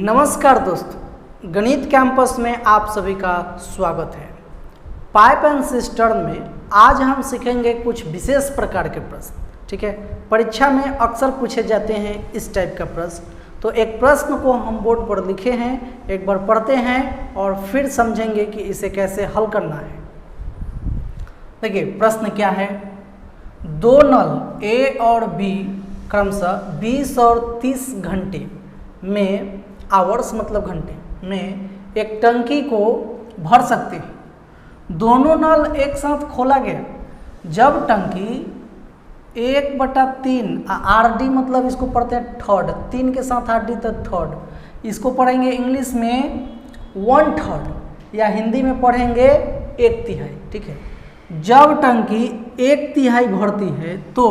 नमस्कार दोस्तों, गणित कैंपस में आप सभी का स्वागत है। पाइप एंड सिस्टर्न में आज हम सीखेंगे कुछ विशेष प्रकार के प्रश्न। ठीक है, परीक्षा में अक्सर पूछे जाते हैं इस टाइप का प्रश्न। तो एक प्रश्न को हम बोर्ड पर लिखे हैं, एक बार पढ़ते हैं और फिर समझेंगे कि इसे कैसे हल करना है। देखिए प्रश्न क्या है। दो नल ए और बी क्रमशः 20 और 30 घंटे में, आवर्स मतलब घंटे में, एक टंकी को भर सकते हैं। दोनों नल एक साथ खोला गया जब टंकी 1/3 RD मतलब इसको पढ़ते हैं थर्ड, 3 के साथ RD तो थर्ड, इसको पढ़ेंगे इंग्लिश में 1/3 या हिंदी में पढ़ेंगे 1/3। ठीक है, जब टंकी 1/3 भरती है तो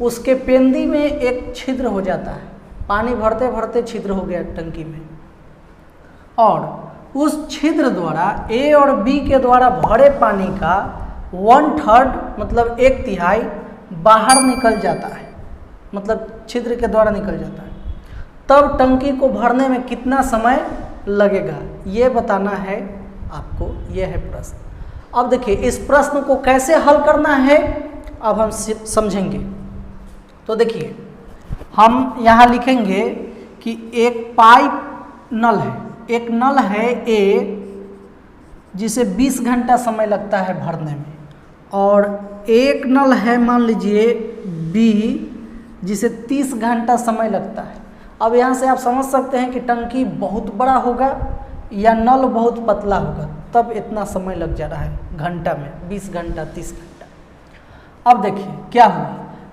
उसके पेंदी में एक छिद्र हो जाता है। पानी भरते भरते छिद्र हो गया टंकी में और उस छिद्र द्वारा ए और बी के द्वारा भरे पानी का 1/3 मतलब 1/3 बाहर निकल जाता है, मतलब छिद्र के द्वारा निकल जाता है। तब टंकी को भरने में कितना समय लगेगा ये बताना है आपको। यह है प्रश्न। अब देखिए इस प्रश्न को कैसे हल करना है अब हम समझेंगे। तो देखिए हम यहाँ लिखेंगे कि एक पाइप नल है, एक नल है ए जिसे 20 घंटा समय लगता है भरने में, और एक नल है मान लीजिए बी जिसे 30 घंटा समय लगता है। अब यहाँ से आप समझ सकते हैं कि टंकी बहुत बड़ा होगा या नल बहुत पतला होगा, तब इतना समय लग जा रहा है घंटा में, 20 घंटा 30 घंटा। अब देखिए क्या हुआ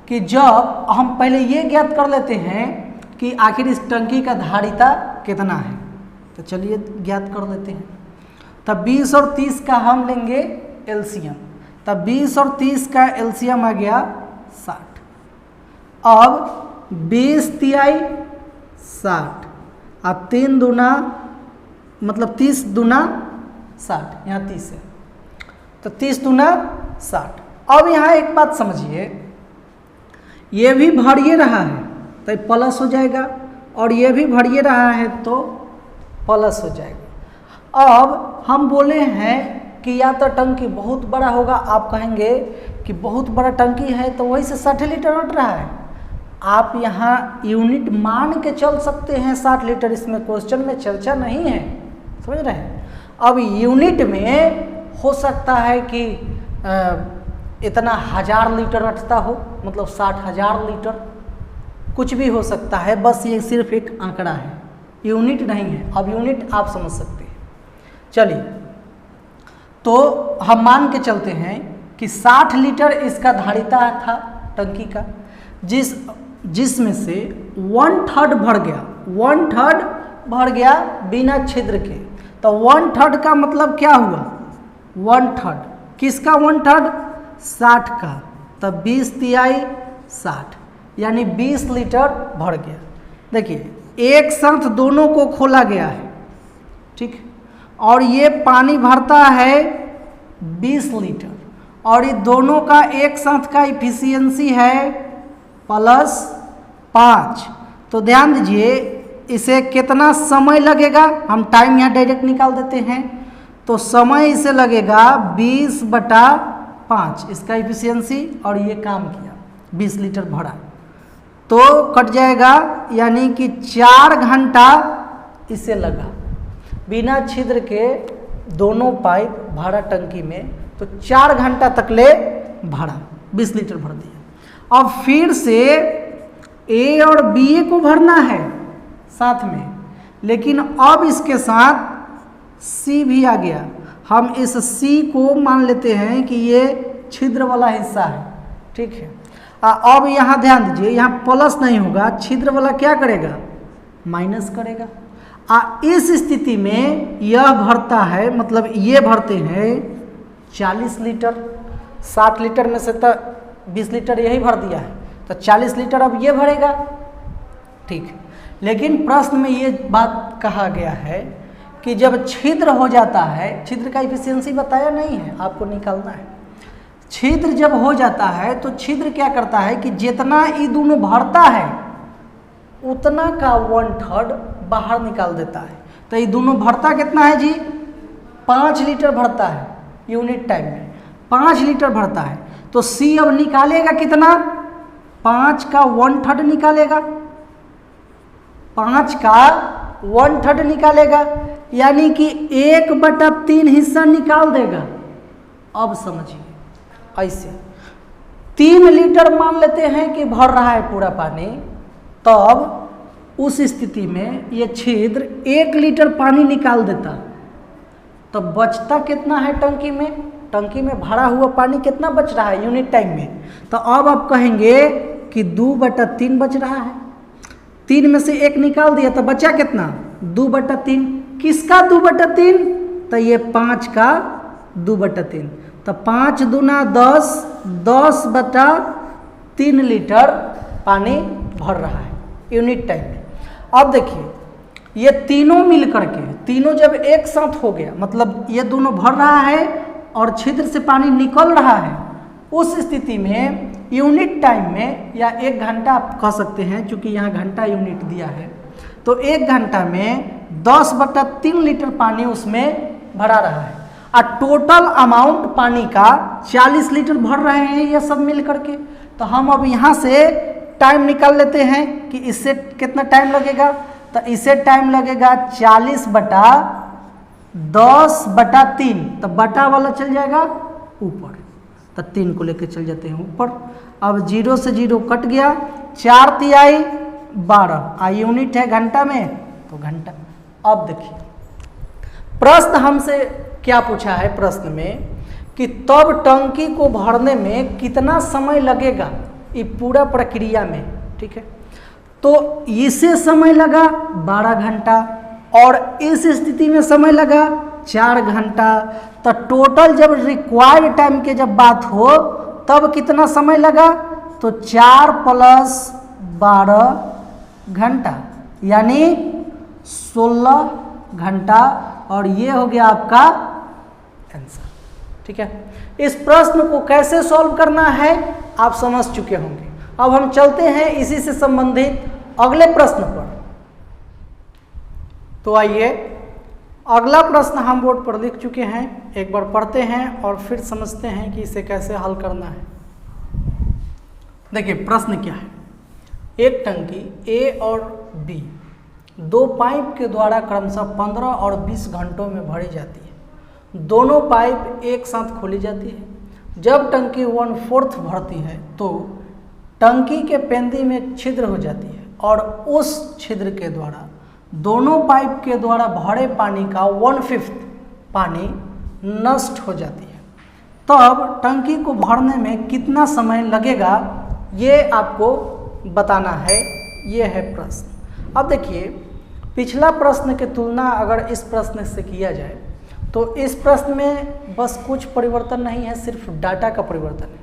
कि जब हम पहले ये ज्ञात कर लेते हैं कि आखिर इस टंकी का धारिता कितना है, तो चलिए ज्ञात कर लेते हैं। तब 20 और 30 का हम लेंगे एलसीएम। तब 20 और 30 का एलसीएम आ गया 60। अब 20 तिहाई 60 अब 3 दूना मतलब 30 दूना 60, यहाँ 30 है तो 30 दूना 60। अब यहाँ एक बात समझिए, ये भी भरिए रहा है तो प्लस हो जाएगा और ये भी भरिए रहा है तो प्लस हो जाएगा। अब हम बोले हैं कि या तो टंकी बहुत बड़ा होगा, आप कहेंगे कि बहुत बड़ा टंकी है तो वही से 60 लीटर उठ रहा है। आप यहाँ यूनिट मान के चल सकते हैं 60 लीटर, इसमें क्वेश्चन में चर्चा नहीं है, समझ रहे हैं। अब यूनिट में हो सकता है कि इतना 1000 लीटर अटता हो, मतलब 60,000 लीटर, कुछ भी हो सकता है। बस ये सिर्फ एक आंकड़ा है, यूनिट नहीं है। अब यूनिट आप समझ सकते हैं। चलिए तो हम मान के चलते हैं कि 60 लीटर इसका धारिता था टंकी का, जिसमें से 1/3 भर गया, 1/3 भर गया बिना छिद्र के। तो 1/3 का मतलब क्या हुआ, 1/3 किसका 1/3 60 का, तब 20 तिहाई 60 यानी 20 लीटर भर गया। देखिए एक साथ दोनों को खोला गया है, ठीक, और ये पानी भरता है 20 लीटर और ये दोनों का एक साथ का इफिशियंसी है +5। तो ध्यान दीजिए इसे कितना समय लगेगा, हम टाइम यहाँ डायरेक्ट निकाल देते हैं। तो समय इसे लगेगा 20/5 इसका इफिशियंसी, और ये काम किया 20 लीटर भरा तो कट जाएगा, यानी कि 4 घंटा इसे लगा बिना छिद्र के दोनों पाइप भरा टंकी में। तो 4 घंटा तक ले भरा, 20 लीटर भर दिया। अब फिर से ए और बी को भरना है साथ में, लेकिन अब इसके साथ सी भी आ गया। हम इस सी को मान लेते हैं कि ये छिद्र वाला हिस्सा है, ठीक है। अब यहाँ ध्यान दीजिए, यहाँ प्लस नहीं होगा, छिद्र वाला क्या करेगा, माइनस करेगा। इस स्थिति में यह भरता है, मतलब ये भरते हैं 40 लीटर। 60 लीटर में से तो 20 लीटर यही भर दिया है, तो 40 लीटर अब ये भरेगा, ठीक। लेकिन प्रश्न में ये बात कहा गया है कि जब छिद्र हो जाता है, छिद्र का इफिशियंसी बताया नहीं है, आपको निकालना है। छिद्र जब हो जाता है तो छिद्र क्या करता है कि जितना ये दोनों भरता है उतना का 1/3 बाहर निकाल देता है। तो ये दोनों भरता कितना है जी? 5 लीटर भरता है यूनिट टाइम में, 5 लीटर भरता है। तो सी अब निकालेगा कितना? 5 का 1/3 निकालेगा, 5 का 1/3 निकालेगा, यानी कि 1/3 हिस्सा निकाल देगा। अब समझिए, ऐसे 3 लीटर मान लेते हैं कि भर रहा है पूरा पानी, तब उस स्थिति में ये छिद्र 1 लीटर पानी निकाल देता, तो बचता कितना है टंकी में? टंकी में भरा हुआ पानी कितना बच रहा है यूनिट टाइम में? तो अब आप कहेंगे कि 2/3 बच रहा है। 3 में से 1 निकाल दिया तो बचा कितना? 2/3। किसका 2/3? तो ये 5 का 2/3। तो 5 दूना 10, 10/3 लीटर पानी भर रहा है यूनिट टाइम में। अब देखिए, ये तीनों मिल करके, तीनों जब एक साथ हो गया, मतलब ये दोनों भर रहा है और छिद्र से पानी निकल रहा है, उस स्थिति में यूनिट टाइम में, या 1 घंटा आप कह सकते हैं क्योंकि यहाँ घंटा यूनिट दिया है, तो 1 घंटा में 10/3 लीटर पानी उसमें भरा रहा है। और टोटल अमाउंट पानी का 40 लीटर भर रहे हैं ये सब मिल करके। तो हम अब यहाँ से टाइम निकाल लेते हैं कि इससे कितना टाइम लगेगा। तो इसे टाइम लगेगा 40/10/3, तो बटा वाला चल जाएगा ऊपर, तो 3 को लेकर चल जाते हैं ऊपर। अब 0 से 0 कट गया, 4 तिहाई 12, आ यूनिट है घंटा में, तो घंटा। अब देखिए प्रश्न हमसे क्या पूछा है, प्रश्न में कि तब टंकी को भरने में कितना समय लगेगा ये पूरा प्रक्रिया में, ठीक है। तो इसे समय लगा 12 घंटा और इस स्थिति में समय लगा 4 घंटा। तो टोटल जब रिक्वायर्ड टाइम के जब बात हो तब कितना समय लगा? तो 4 + 12 घंटा, यानी 16 घंटा। और ये हो गया आपका आंसर, ठीक है। इस प्रश्न को कैसे सॉल्व करना है आप समझ चुके होंगे। अब हम चलते हैं इसी से संबंधित अगले प्रश्न पर। तो आइए, अगला प्रश्न हम बोर्ड पर लिख चुके हैं, एक बार पढ़ते हैं और फिर समझते हैं कि इसे कैसे हल करना है। देखिए प्रश्न क्या है। एक टंकी ए और बी 2 पाइप के द्वारा क्रमशः 15 और 20 घंटों में भरी जाती है। दोनों पाइप एक साथ खोली जाती है। जब टंकी 1/4 भरती है तो टंकी के पेंदी में छिद्र हो जाती है और उस छिद्र के द्वारा दोनों पाइप के द्वारा भरे पानी का 1/5 पानी नष्ट हो जाती है। तब टंकी को भरने में कितना समय लगेगा ये आपको बताना है। ये है प्रश्न। अब देखिए, पिछला प्रश्न की तुलना अगर इस प्रश्न से किया जाए तो इस प्रश्न में बस कुछ परिवर्तन नहीं है, सिर्फ डाटा का परिवर्तन है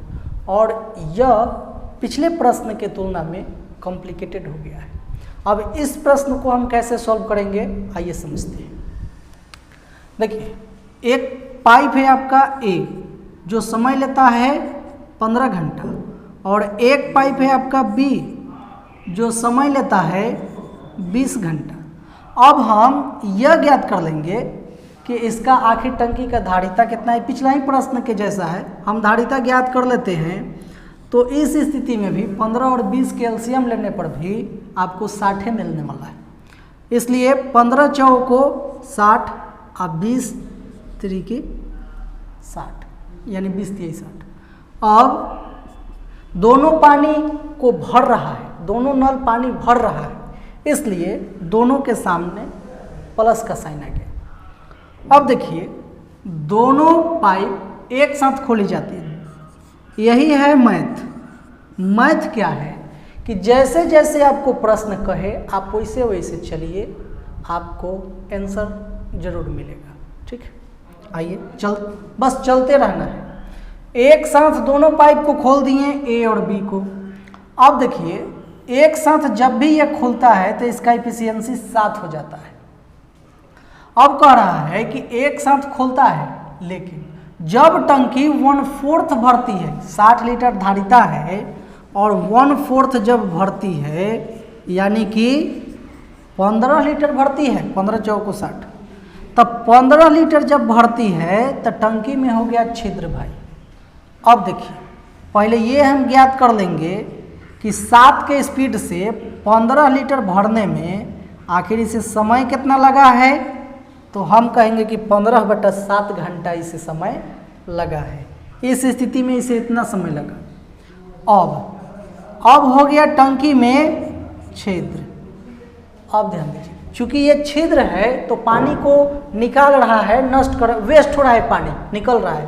और यह पिछले प्रश्न के तुलना में कॉम्प्लिकेटेड हो गया है। अब इस प्रश्न को हम कैसे सॉल्व करेंगे आइए समझते हैं। देखिए, एक पाइप है आपका ए जो समय लेता है 15 घंटा और एक पाइप है आपका बी जो समय लेता है 20 घंटा। अब हम यह ज्ञात कर लेंगे कि इसका आखिर टंकी का धारिता कितना है। पिछला ही प्रश्न के जैसा है, हम धारिता ज्ञात कर लेते हैं। तो इस स्थिति में भी 15 और 20 के एलसीएम लेने पर भी आपको 60 मिलने वाला है। इसलिए 15 चौको 60 और 20 तरीके 60, यानी 20 3 60। अब दोनों पानी को भर रहा है, दोनों नल पानी भर रहा है, इसलिए दोनों के सामने प्लस का साइन आ गया। अब देखिए, दोनों पाइप एक साथ खोली जाती है। यही है मैथ। मैथ क्या है कि जैसे जैसे आपको प्रश्न कहे आप वैसे वैसे चलिए, आपको आंसर जरूर मिलेगा। ठीक है, आइए बस चलते रहना है। एक साथ दोनों पाइप को खोल दिए ए और बी को। अब देखिए, एक साथ जब भी ये खुलता है तो इसका एफिशिएंसी 7 हो जाता है। अब कह रहा है कि एक साथ खुलता है, लेकिन जब टंकी 1/4 भरती है, 60 लीटर धारिता है और 1/4 जब भरती है, यानी कि 15 लीटर भरती है, 15 चौको 60, तब 15 लीटर जब भरती है तो टंकी में हो गया छिद्र भाई। अब देखिए पहले ये हम ज्ञात कर लेंगे कि 7 के स्पीड से 15 लीटर भरने में आखिर इसे समय कितना लगा है, तो हम कहेंगे कि 15/7 घंटा इसे समय लगा है। इस स्थिति में इसे इतना समय लगा। अब हो गया टंकी में छिद्र। अब ध्यान दीजिए, चूंकि ये छिद्र है तो पानी को निकाल रहा है, वेस्ट हो रहा है, पानी निकल रहा है,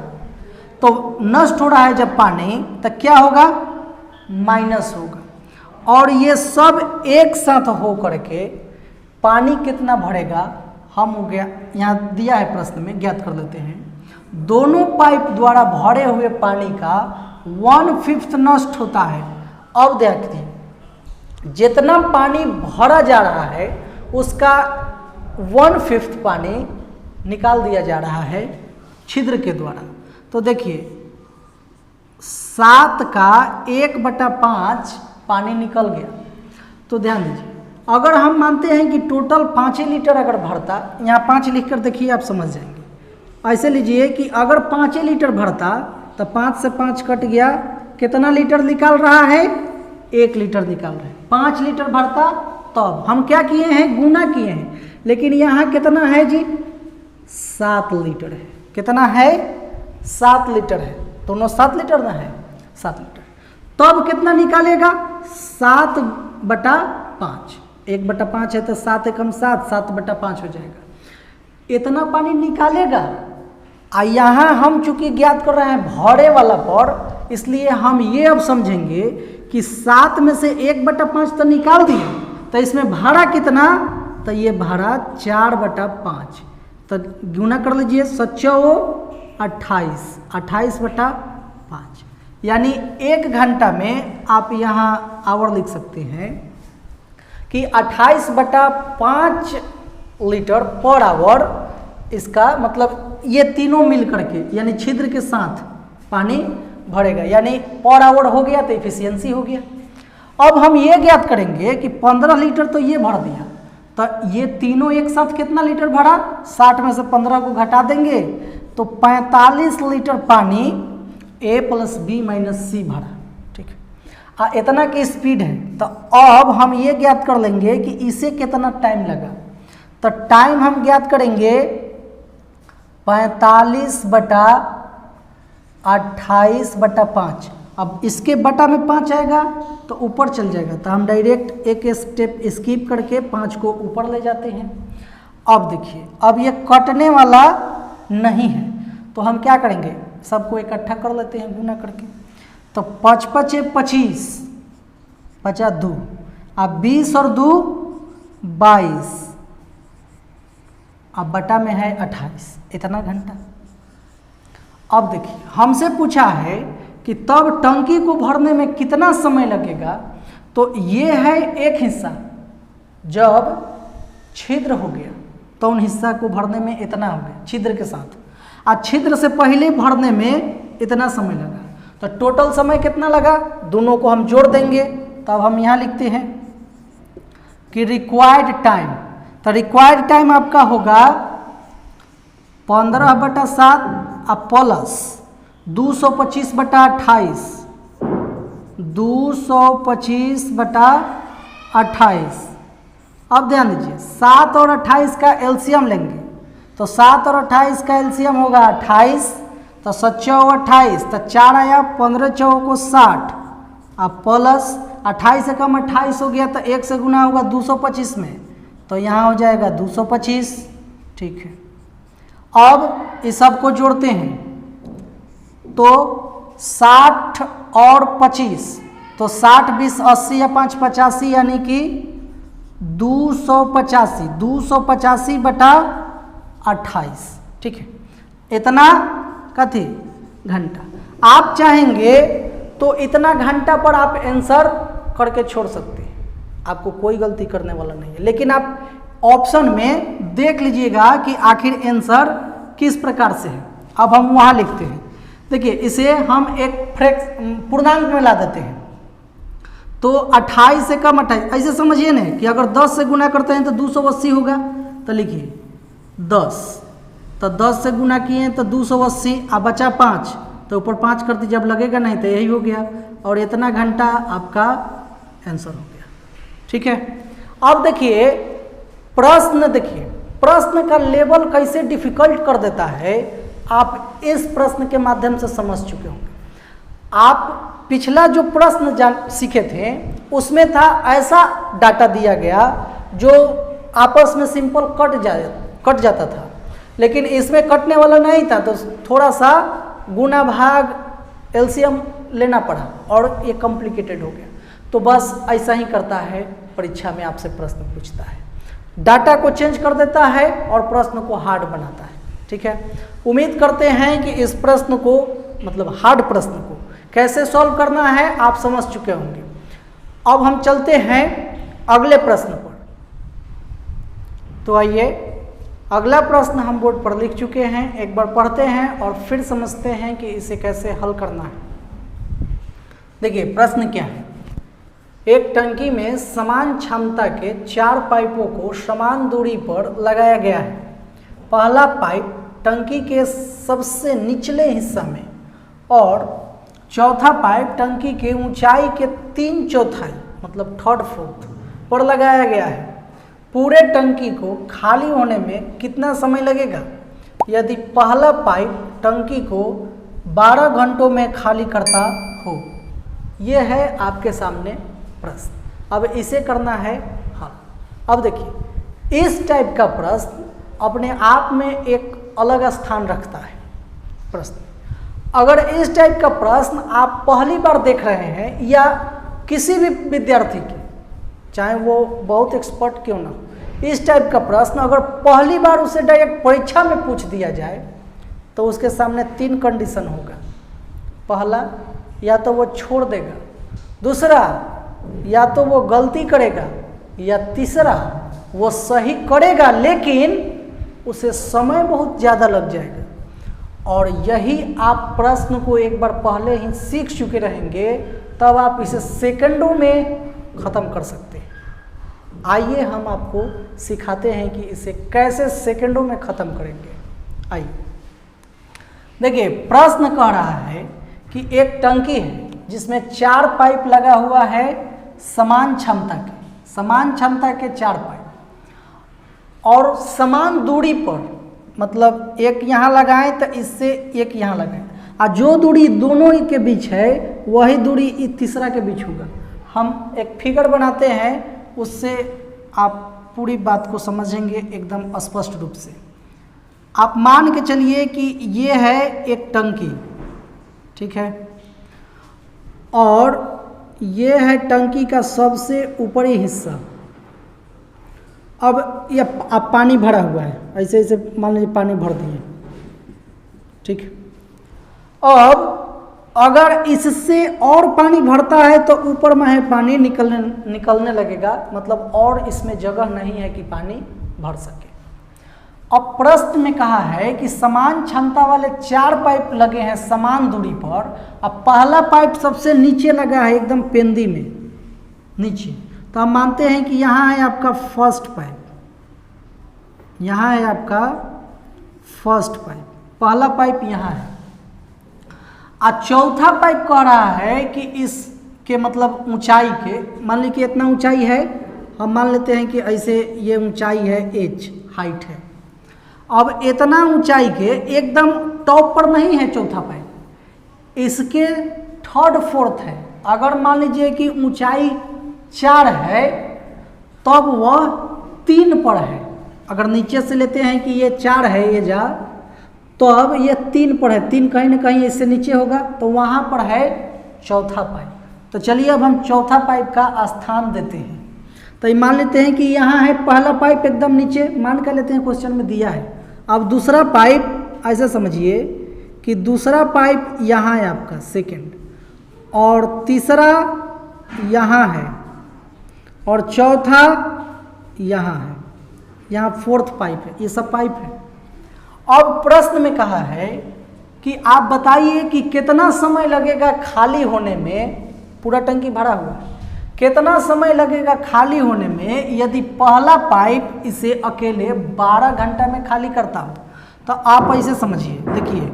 तो नष्ट हो रहा है जब पानी, तो क्या होगा, माइनस होगा। और ये सब एक साथ हो करके पानी कितना भरेगा, हम हो गया यहाँ दिया है प्रश्न में, ज्ञात कर लेते हैं। दोनों पाइप द्वारा भरे हुए पानी का 1/5 नष्ट होता है। अब देखिए जितना पानी भरा जा रहा है उसका 1/5 पानी निकाल दिया जा रहा है छिद्र के द्वारा। तो देखिए 7 का 1/5 पानी निकल गया। तो ध्यान दीजिए, अगर हम मानते हैं कि टोटल 5 लीटर अगर भरता, यहाँ 5 लिख कर देखिए आप समझ जाएंगे। ऐसे लीजिए कि अगर 5 लीटर भरता तो 5 से 5 कट गया, कितना लीटर निकाल रहा है, 1 लीटर निकाल रहा है। 5 लीटर भरता तब हम क्या किए हैं, गुना किए हैं, लेकिन यहाँ कितना है जी, 7 लीटर है। कितना है, 7 लीटर है, दोनों 7 लीटर ना है, 7 लीटर। तब कितना निकालेगा, 7/5, 1/5 है तो 7 एकम 7, 7/5 हो जाएगा। इतना पानी निकालेगा। यहाँ हम चूंकि ज्ञात कर रहे हैं भरे वाला पर, इसलिए हम ये अब समझेंगे कि 7 में से 1/5 तो निकाल दिए, तो इसमें भाड़ा कितना, तो ये भाड़ा 4/5, तो गुना कर लीजिए, 28, 28/5, यानी 1 घंटा में आप यहाँ आवर लिख सकते हैं कि 28/5 लीटर पर आवर। इसका मतलब ये तीनों मिल करके यानी छिद्र के साथ पानी भरेगा, यानी पर आवर हो गया तो इफिशियंसी हो गया। अब हम ये ज्ञात करेंगे कि 15 लीटर तो ये भर दिया, तो ये तीनों एक साथ कितना लीटर भरा, 60 में से 15 को घटा देंगे तो 45 लीटर पानी A + B - C भरा। ठीक है, इतना की स्पीड है। तो अब हम ये ज्ञात कर लेंगे कि इसे कितना टाइम लगा, तो टाइम हम ज्ञात करेंगे 45/28/5। अब इसके बटा में 5 आएगा तो ऊपर चल जाएगा, तो हम डायरेक्ट एक स्टेप स्किप करके 5 को ऊपर ले जाते हैं। अब देखिए, अब ये कटने वाला नहीं है, तो हम क्या करेंगे, सबको इकट्ठा कर लेते हैं गुना करके। तो 5 × 5 = 25, 50 2, अब 20 और 2 22, अब बटा में है 28, इतना घंटा। अब देखिए हमसे पूछा है कि तब टंकी को भरने में कितना समय लगेगा, तो ये है एक हिस्सा, जब छिद्र हो गया तो उन हिस्सा को भरने में इतना हो गया छिद्र के साथ, और छिद्र से पहले भरने में इतना समय लगा। तो टोटल समय कितना लगा, दोनों को हम जोड़ देंगे। तब हम यहाँ लिखते हैं कि रिक्वायर्ड टाइम, तो रिक्वायर्ड टाइम आपका होगा 15/7 प्लस 225/28, 225/28। अब ध्यान दीजिए 7 और 28 का एलसीएम लेंगे, तो 7 और 28 का एलसीएम होगा 28, तो 7 × 28, तो 4 आया, 15 × 4 = 60, अब प्लस 28 से कम 28 हो गया तो 1 से गुना होगा 225 में, तो यहाँ हो जाएगा 225। ठीक है, अब इस सब को जोड़ते हैं तो 60 और 25, तो 60 20 80 या 5 85, यानी कि 285, 285/28। ठीक है, इतना कथी घंटा। आप चाहेंगे तो इतना घंटा पर आप आंसर करके छोड़ सकते हैं, आपको कोई गलती करने वाला नहीं है, लेकिन आप ऑप्शन में देख लीजिएगा कि आखिर आंसर किस प्रकार से है। अब हम वहाँ लिखते हैं, देखिए इसे हम एक पूर्णांक में ला देते हैं, तो 28 से कम 28, ऐसे समझिए ना कि अगर 10 से गुना करते हैं तो 280 होगा। तो लिखिए 10, तो 10 से गुना किए तो 280, अब बचा 5, तो ऊपर 5 कर दीजिए, जब लगेगा नहीं तो यही हो गया, और इतना घंटा आपका आंसर हो गया। ठीक है, अब देखिए प्रश्न, देखिए प्रश्न का लेवल कैसे डिफिकल्ट कर देता है, आप इस प्रश्न के माध्यम से समझ चुके होंगे। आप पिछला जो प्रश्न सीखे थे उसमें था ऐसा डाटा दिया गया जो आपस में सिंपल कट जाता था, लेकिन इसमें कटने वाला नहीं था, तो थोड़ा सा गुना भाग एलसीएम लेना पड़ा और ये कॉम्प्लिकेटेड हो गया। तो बस ऐसा ही करता है, परीक्षा में आपसे प्रश्न पूछता है, डाटा को चेंज कर देता है और प्रश्न को हार्ड बनाता है। ठीक है, उम्मीद करते हैं कि इस प्रश्न को, मतलब हार्ड प्रश्न को कैसे सॉल्व करना है आप समझ चुके होंगे। अब हम चलते हैं अगले प्रश्न पर। तो आइए, अगला प्रश्न हम बोर्ड पर लिख चुके हैं, एक बार पढ़ते हैं और फिर समझते हैं कि इसे कैसे हल करना है। देखिए प्रश्न क्या है, एक टंकी में समान क्षमता के 4 पाइपों को समान दूरी पर लगाया गया है। पहला पाइप टंकी के सबसे निचले हिस्सा में और चौथा पाइप टंकी के ऊंचाई के 3/4 मतलब 3/4 पर लगाया गया है। पूरे टंकी को खाली होने में कितना समय लगेगा यदि पहला पाइप टंकी को 12 घंटों में खाली करता हो। यह है आपके सामने प्रश्न। अब इसे करना है हल। अब देखिए, इस टाइप का प्रश्न अपने आप में एक अलग स्थान रखता है। प्रश्न, अगर इस टाइप का प्रश्न आप पहली बार देख रहे हैं या किसी भी विद्यार्थी के, चाहे वो बहुत एक्सपर्ट क्यों ना, इस टाइप का प्रश्न अगर पहली बार उसे डायरेक्ट परीक्षा में पूछ दिया जाए तो उसके सामने 3 कंडीशन होगा। पहला, या तो वो छोड़ देगा, दूसरा या तो वो गलती करेगा, या तीसरा वो सही करेगा लेकिन उसे समय बहुत ज़्यादा लग जाएगा। और यही आप प्रश्न को एक बार पहले ही सीख चुके रहेंगे, तब आप इसे सेकंडों में ख़त्म कर सकते हैं। आइए हम आपको सिखाते हैं कि इसे कैसे सेकंडों में ख़त्म करेंगे। आइए देखिए, प्रश्न कह रहा है कि एक टंकी है जिसमें 4 पाइप लगा हुआ है समान क्षमता के 4 पाइप, और समान दूरी पर, मतलब एक यहाँ लगाएं तो इससे एक यहाँ लगाएं, और जो दूरी दोनों के बीच है वही दूरी इस तीसरा के बीच होगा। हम एक फिगर बनाते हैं, उससे आप पूरी बात को समझेंगे एकदम स्पष्ट रूप से। आप मान के चलिए कि ये है एक टंकी, ठीक है, और ये है टंकी का सबसे ऊपरी हिस्सा। अब ये अब पानी भरा हुआ है, ऐसे ऐसे मान लीजिए पानी भर दिए, ठीक। अब अगर इससे और पानी भरता है तो ऊपर में है पानी निकलने लगेगा, मतलब और इसमें जगह नहीं है कि पानी भर सके। अब प्रश्न में कहा है कि समान क्षमता वाले 4 पाइप लगे हैं समान दूरी पर। अब पहला पाइप सबसे नीचे लगा है एकदम पेंदी में नीचे, तो हम मानते हैं कि यहाँ है आपका फर्स्ट पाइप, यहाँ है आपका फर्स्ट पाइप, पहला पाइप यहाँ है। और चौथा पाइप कह रहा है कि इसके मतलब ऊंचाई के, मान लीजिए कि इतना ऊंचाई है, हम मान लेते हैं कि ऐसे ये ऊंचाई है h, हाइट है। अब इतना ऊंचाई के एकदम टॉप पर नहीं है चौथा पाइप, इसके 3rd 4th है। अगर मान लीजिए कि ऊंचाई 4 है तब वह 3 पर है। अगर नीचे से लेते हैं कि ये 4 है ये जा, तो अब ये 3 पर है, 3 कहीं ना कहीं इससे नीचे होगा, तो वहाँ पर है चौथा पाइप। तो चलिए अब हम चौथा पाइप का स्थान देते हैं। तो ये मान लेते हैं कि यहाँ है पहला पाइप एकदम नीचे, मान कर लेते हैं क्वेश्चन में दिया है। अब दूसरा पाइप ऐसा समझिए कि दूसरा पाइप यहाँ है आपका सेकंड, और तीसरा यहाँ है, और चौथा यहाँ है, यहाँ 4th पाइप है। ये सब पाइप है। अब प्रश्न में कहा है कि आप बताइए कि कितना समय लगेगा खाली होने में, पूरा टंकी भरा हुआ है, कितना समय लगेगा खाली होने में यदि पहला पाइप इसे अकेले 12 घंटा में खाली करता हो? तो आप ऐसे समझिए, देखिए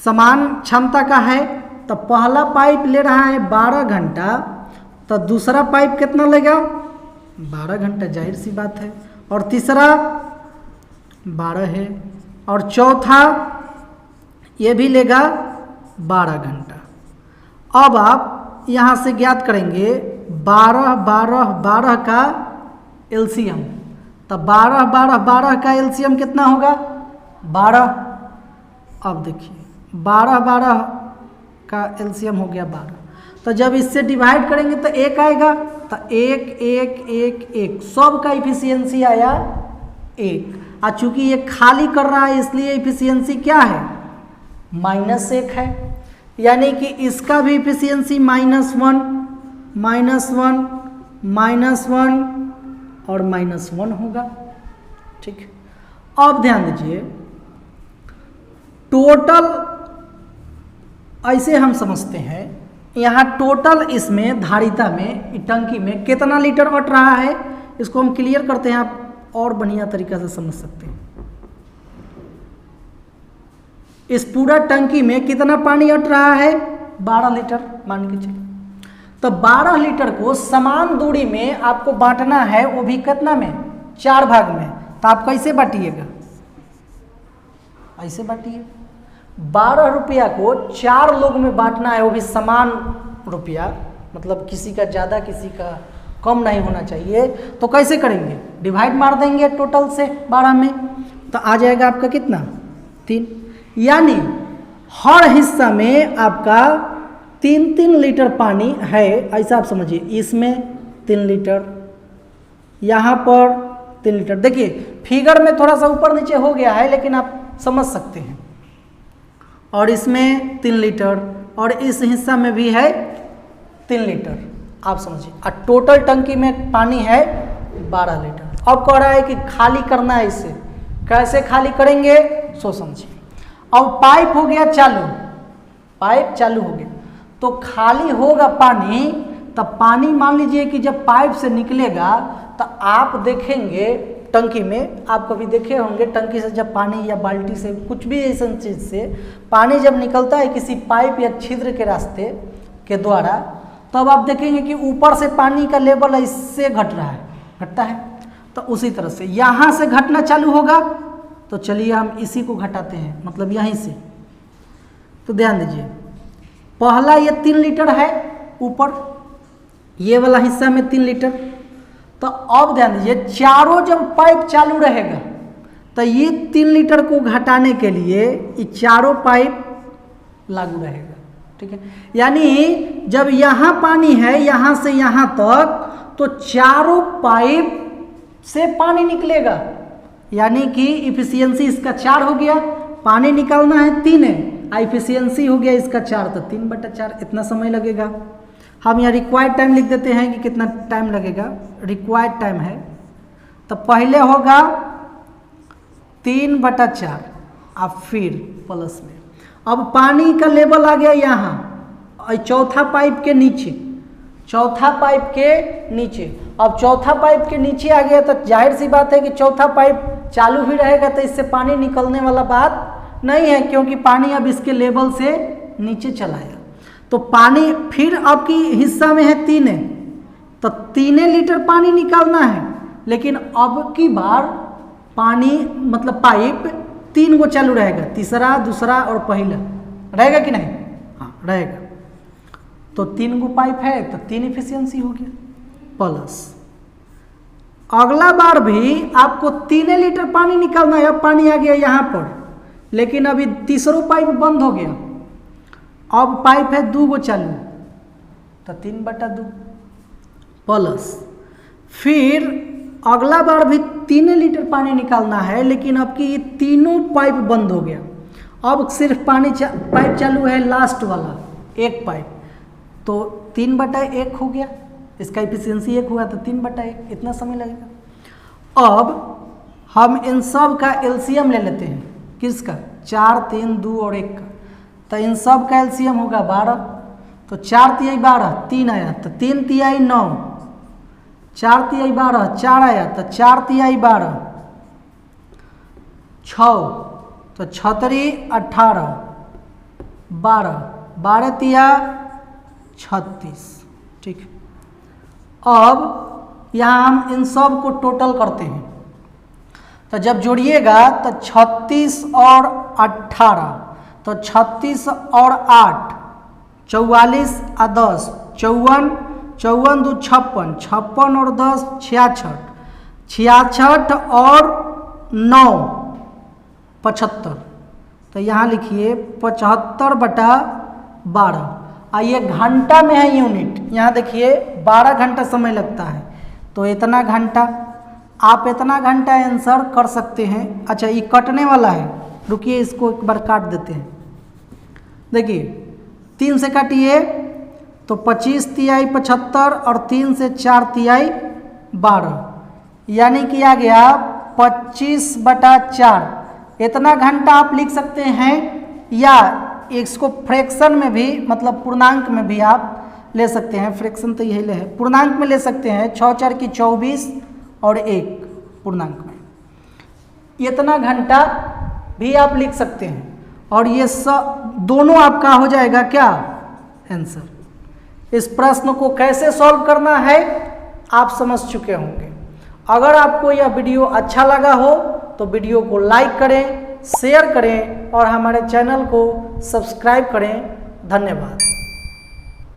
समान क्षमता का है, तो पहला पाइप ले रहा है 12 घंटा, तो दूसरा पाइप कितना लेगा? 12 घंटा, जाहिर सी बात है। और तीसरा 12 है, और चौथा ये भी लेगा 12 घंटा। अब आप यहाँ से ज्ञात करेंगे 12 12 12 का एलसीएम, तो 12 12 12 का एलसीएम कितना होगा? 12। अब देखिए 12 12 का एलसीएम हो गया 12, तो जब इससे डिवाइड करेंगे तो 1 आएगा, तो 1 1 1 1, सब का इफिशियंसी आया 1। और चूंकि ये खाली कर रहा है इसलिए इफिशियंसी क्या है? -1 है, यानी कि इसका भी इफिशियंसी -1 -1 -1 और -1 होगा। ठीक है, अब ध्यान दीजिए, टोटल ऐसे हम समझते हैं, यहाँ टोटल इसमें धारिता में टंकी में कितना लीटर बट रहा है, इसको हम क्लियर करते हैं, आप और बढ़िया तरीका से समझ सकते हैं। इस पूरा टंकी में कितना पानी अट रहा है? 12 लीटर मान के चलिए। तो 12 लीटर को समान दूरी में आपको बांटना है, वो भी कितना में? 4 भाग में। तो आप कैसे बांटिएगा? ऐसे बांटिए, 12 रुपया को 4 लोग में बांटना है, वो भी समान रुपया, मतलब किसी का ज़्यादा किसी का कम नहीं होना चाहिए। तो कैसे करेंगे? डिवाइड मार देंगे टोटल से 12 में, तो आ जाएगा आपका कितना? 3। यानी हर हिस्सा में आपका 3-3 लीटर पानी है, ऐसा आप समझिए। इसमें 3 लीटर, यहाँ पर 3 लीटर। देखिए फिगर में थोड़ा सा ऊपर नीचे हो गया है, लेकिन आप समझ सकते हैं। और इसमें 3 लीटर, और इस हिस्सा में भी है 3 लीटर, आप समझिए। और टोटल टंकी में पानी है 12 लीटर। अब कह रहा है कि खाली करना है इसे, कैसे खाली करेंगे सो समझिए। अब पाइप हो गया चालू, पाइप चालू हो गया, तो खाली होगा पानी। तब पानी मान लीजिए कि जब पाइप से निकलेगा तो आप देखेंगे टंकी में, आप कभी देखे होंगे टंकी से जब पानी या बाल्टी से कुछ भी ऐसा चीज़ से पानी जब निकलता है किसी पाइप या छिद्र के रास्ते के द्वारा, तब आप देखेंगे कि ऊपर से पानी का लेवल इससे घट रहा है, घटता है। तो उसी तरह से यहाँ से घटना चालू होगा, तो चलिए हम इसी को घटाते हैं, मतलब यहीं से। तो ध्यान दीजिए, पहला ये 3 लीटर है ऊपर, ये वाला हिस्सा में 3 लीटर। तो अब ध्यान दीजिए, चारों जब पाइप चालू रहेगा तो ये 3 लीटर को घटाने के लिए ये चारों पाइप लागू रहेगा। ठीक है, यानी जब यहाँ पानी है यहाँ से यहाँ तक, तो चारों पाइप से पानी निकलेगा, यानी कि इफिशियंसी इसका 4 हो गया। पानी निकालना है 3 है, इफिशियंसी हो गया इसका 4, तो 3/4 इतना समय लगेगा। हम यहाँ रिक्वायर्ड टाइम लिख देते हैं कि कितना टाइम लगेगा, रिक्वायर्ड टाइम है। तो पहले होगा 3/4, अब फिर प्लस में। अब पानी का लेवल आ गया यहाँ चौथा पाइप के नीचे, चौथा पाइप के नीचे। अब चौथा पाइप के नीचे आ गया, तो जाहिर सी बात है कि चौथा पाइप चालू भी रहेगा, तो इससे पानी निकलने वाला बात नहीं है, क्योंकि पानी अब इसके लेवल से नीचे चला है। तो पानी फिर आपकी हिस्सा में है 3 है, तो 3 लीटर पानी निकालना है। लेकिन अब की बार पानी मतलब पाइप 3 को चालू रहेगा, तीसरा, दूसरा और पहला रहेगा कि नहीं? हाँ रहेगा। तो 3 को पाइप है तो 3 इफिशियंसी हो गया प्लस। अगला बार भी आपको 3 लीटर पानी निकालना है। अब पानी आ गया यहाँ पर, लेकिन अभी तीसरा पाइप बंद हो गया। अब पाइप है 2 को चालू, तो 3/2 प्लस। फिर अगला बार भी 3 लीटर पानी निकालना है, लेकिन अब की ये तीनों पाइप बंद हो गया। अब सिर्फ पाइप चालू है लास्ट वाला, एक पाइप, तो 3/1 हो गया। इसका इफिशियंसी 1 हुआ, तो 3/1 इतना समय लगेगा। अब हम इन सब का एलसीएम ले लेते हैं, किसका? 4, 3, 2 और 1 का। तो इन सब का एलसीएम होगा 12। तो 4 तिहाई 12, 3 आया तो 3 तिहाई 9, 4 तिहाई 12, 4 आया तो 4 तिहाई 12, 6 तो 6 तिरी 18, 12, 12 तिया 36। ठीक, अब यहाँ हम इन सब को टोटल करते हैं, तो जब जोड़िएगा तो 36 और 18, तो 36 और 8 44 और 10 54, 54 दो 56, 56 और 10 66, 66 और 9 75। तो यहाँ लिखिए 75/12। ये घंटा में है यूनिट, यहाँ देखिए 12 घंटा समय लगता है, तो इतना घंटा, आप इतना घंटा आंसर कर सकते हैं। अच्छा ये कटने वाला है, रुकिए इसको एक बार काट देते हैं। देखिए 3 से काटिए तो 25 तिहाई 75 और 3 से 4 तिहाई 12, यानी कि आ गया 25/4। इतना घंटा आप लिख सकते हैं, या इसको फ्रैक्शन में भी, मतलब पूर्णांक में भी आप ले सकते हैं। फ्रैक्शन तो यही ले है, पूर्णांक में ले सकते हैं, 6 4 की 24 और 1 पूर्णांक में। इतना घंटा भी आप लिख सकते हैं, और ये सब दोनों आपका हो जाएगा क्या आंसर। इस प्रश्न को कैसे सॉल्व करना है आप समझ चुके होंगे। अगर आपको यह वीडियो अच्छा लगा हो तो वीडियो को लाइक करें, शेयर करें और हमारे चैनल को सब्सक्राइब करें। धन्यवाद।